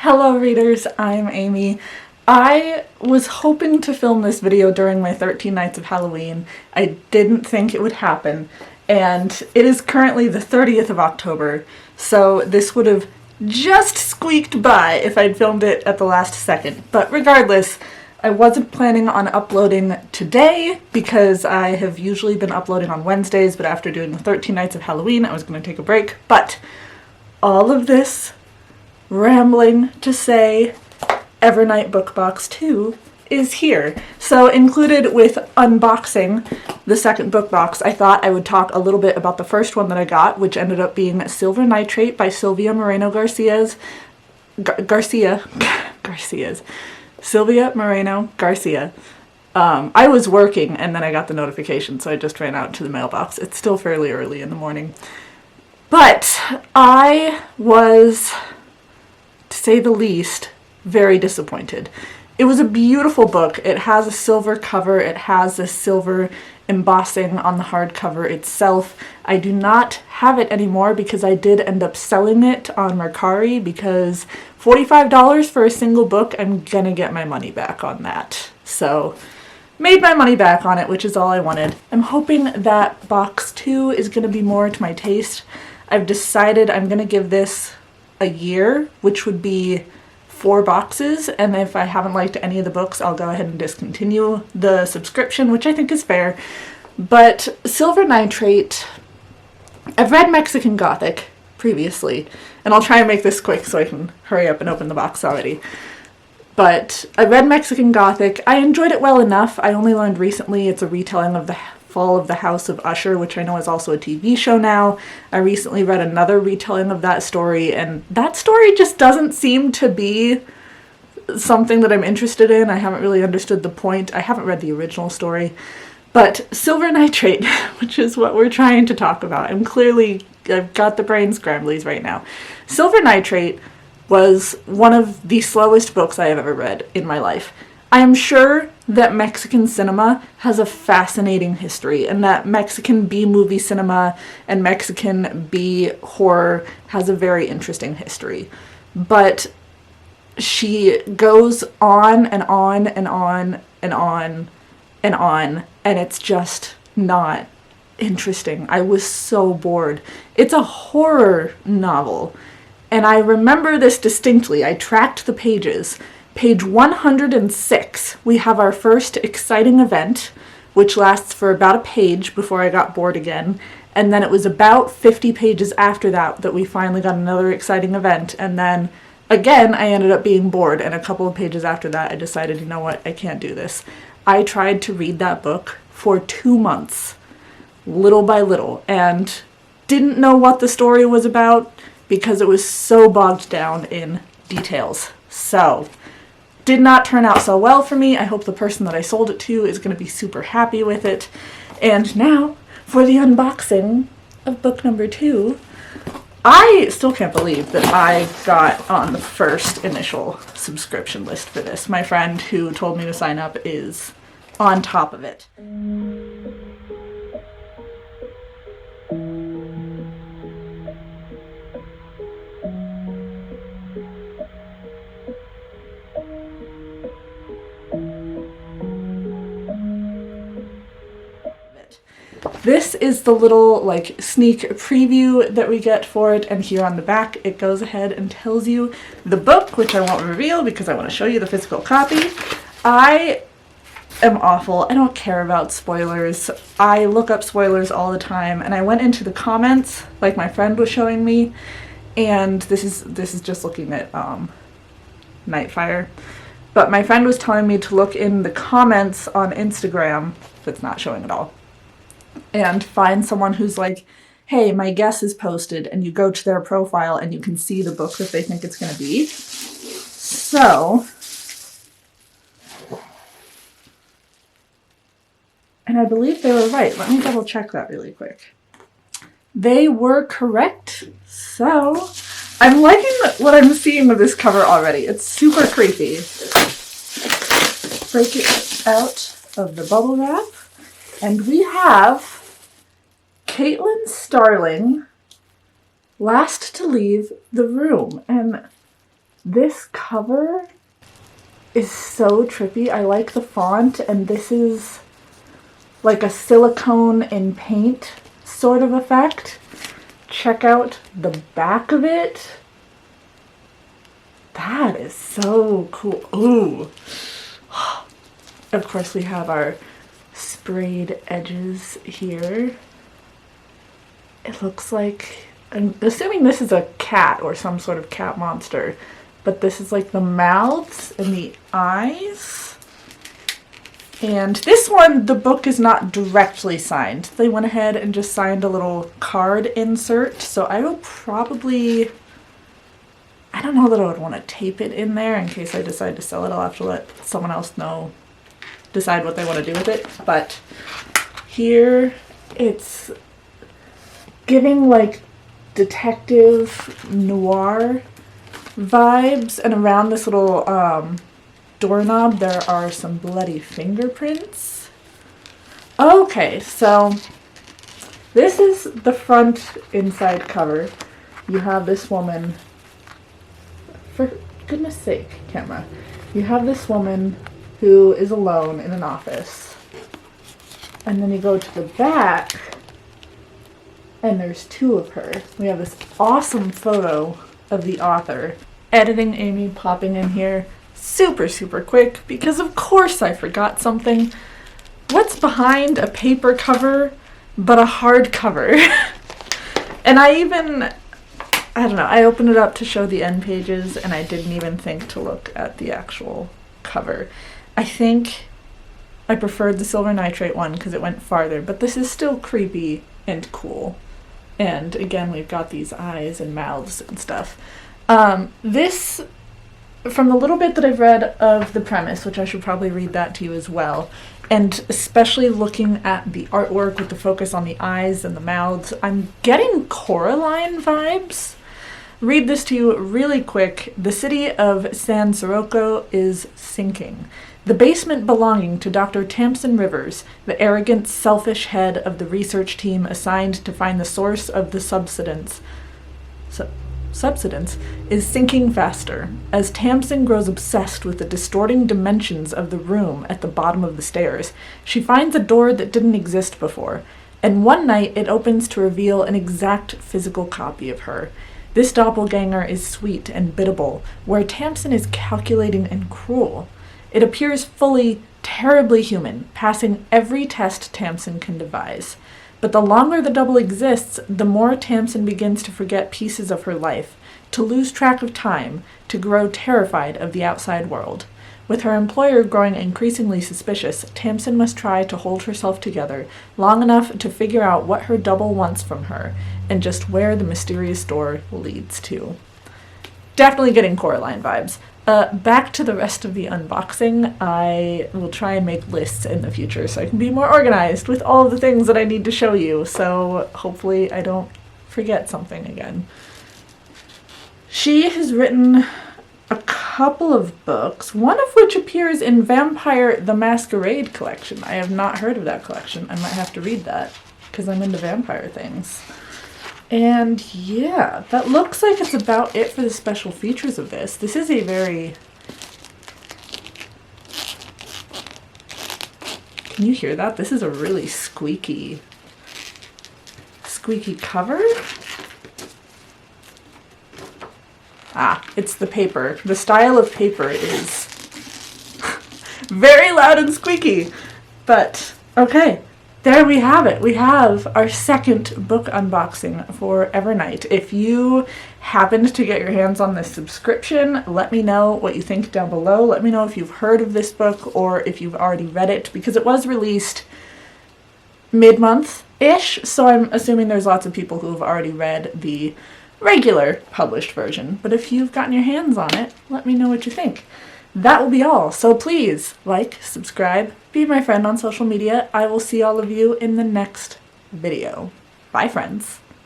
Hello readers, I'm Amy. I was hoping to film this video during my 13 nights of Halloween. I didn't think it would happen, and it is currently the 30th of October, so this would have just squeaked by if I'd filmed it at the last second. But regardless, I wasn't planning on uploading today because I have usually been uploading on Wednesdays, but after doing the 13 nights of Halloween, I was going to take a break. But all of this rambling to say EVERNIGHT Book Box 2 is here. So included with unboxing the second book box, I thought I would talk a little bit about the first one that I got, which ended up being Silver Nitrate by Sylvia Moreno-Garcia's Sylvia Moreno-Garcia. I was working and then I got the notification, so I just ran out to the mailbox. It's still fairly early in the morning. But I was, to say the least, very disappointed. It was a beautiful book. It has a silver cover. It has a silver embossing on the hardcover itself. I do not have it anymore because I did end up selling it on Mercari because $45 for a single book, I'm gonna get my money back on that. So, made my money back on it, which is all I wanted. I'm hoping that box 2 is gonna be more to my taste. I've decided I'm gonna give this a year, which would be 4 boxes, and if I haven't liked any of the books, I'll go ahead and discontinue the subscription, which I think is fair. But Silver Nitrate, I've read Mexican Gothic previously, and I'll try and make this quick so I can hurry up and open the box already. But I read Mexican Gothic. I enjoyed it well enough. I only learned recently it's a retelling of the Fall of the House of Usher, which I know is also a TV show now. I recently read another retelling of that story, and that story just doesn't seem to be something that I'm interested in. I haven't really understood the point. I haven't read the original story. But Silver Nitrate, which is what we're trying to talk about. I've got the brain scramblies right now. Silver Nitrate was one of the slowest books I have ever read in my life. I am sure that Mexican cinema has a fascinating history, and that Mexican B-movie cinema and Mexican B-horror has a very interesting history. But she goes on and on and on and on and on, and it's just not interesting. I was so bored. It's a horror novel, and I remember this distinctly. I tracked the pages. Page 106, we have our first exciting event, which lasts for about a page before I got bored again, and then it was about 50 pages after that that we finally got another exciting event, and then again I ended up being bored, and a couple of pages after that I decided, you know what, I can't do this. I tried to read that book for 2 months, little by little, and didn't know what the story was about because it was so bogged down in details. So, did not turn out so well for me. I hope the person that I sold it to is going to be super happy with it. And now, for the unboxing of book number 2. I still can't believe that I got on the first initial subscription list for this. My friend who told me to sign up is on top of it. This is the little sneak preview that we get for it, and here on the back it goes ahead and tells you the book, which I won't reveal because I want to show you the physical copy. I am awful. I don't care about spoilers. I look up spoilers all the time, and I went into the comments like my friend was showing me, and this is just looking at Nightfire. But my friend was telling me to look in the comments on Instagram, that's not showing at all, and find someone who's like, hey, my guess is posted, and you go to their profile and you can see the book that they think it's going to be. So, and I believe they were right. Let me double check that really quick. They were correct. So, I'm liking what I'm seeing with this cover already. It's super creepy. Break it out of the bubble wrap. And we have Caitlin Starling, last to leave the room. And This cover is so trippy. I like the font, and this is like a silicone in paint sort of effect. Check out the back of it. That is so cool. Ooh. Of course, we have our sprayed edges here. It looks like, I'm assuming this is a cat or some sort of cat monster, but this is like the mouths and the eyes. And this one, the book is not directly signed. They went ahead and just signed a little card insert, so I will probably, I don't know that I would want to tape it in there in case I decide to sell it. I'll have to let someone else decide what they want to do with it. But here it's giving like detective noir vibes, and around this little doorknob there are some bloody fingerprints. Okay, so this is the front inside cover. You have this woman, for goodness sake, camera. You have this woman who is alone in an office. And then you go to the back, and there's two of her. We have this awesome photo of the author. Editing Amy popping in here super, super quick, because of course I forgot something. What's behind a paper cover but a hardcover? And I don't know, I opened it up to show the end pages, and I didn't even think to look at the actual cover. I think I preferred the silver nitrate one because it went farther, but this is still creepy and cool. And again, we've got these eyes and mouths and stuff. This, from the little bit that I've read of the premise, which I should probably read that to you as well, and especially looking at the artwork with the focus on the eyes and the mouths, I'm getting Coraline vibes. Read this to you really quick. The city of San Sirocco is sinking. The basement belonging to Dr. Tamsin Rivers, the arrogant, selfish head of the research team assigned to find the source of the subsidence, is sinking faster, as Tamsin grows obsessed with the distorting dimensions of the room at the bottom of the stairs. She finds a door that didn't exist before, and one night it opens to reveal an exact physical copy of her. This doppelganger is sweet and biddable, where Tamsin is calculating and cruel. It appears fully, terribly human, passing every test Tamsin can devise. But the longer the double exists, the more Tamsin begins to forget pieces of her life, to lose track of time, to grow terrified of the outside world. With her employer growing increasingly suspicious, Tamsin must try to hold herself together long enough to figure out what her double wants from her, and just where the mysterious door leads to. Definitely getting Coraline vibes. Back to the rest of the unboxing. I will try and make lists in the future so I can be more organized with all of the things that I need to show you, so hopefully I don't forget something again. She has written a couple of books, one of which appears in Vampire the Masquerade collection. I have not heard of that collection. I might have to read that because I'm into vampire things. And yeah, that looks like it's about it for the special features of this. This is a very... Can you hear that? This is a really squeaky cover. Ah, it's the paper. The style of paper is very loud and squeaky. But, okay. There we have it. We have our second book unboxing for EVERNIGHT. If you happened to get your hands on this subscription, let me know what you think down below. Let me know if you've heard of this book or if you've already read it, because it was released mid-month-ish, so I'm assuming there's lots of people who have already read the regular published version. But if you've gotten your hands on it, let me know what you think. That will be all. So please like, subscribe, be my friend on social media. I will see all of you in the next video. Bye, friends.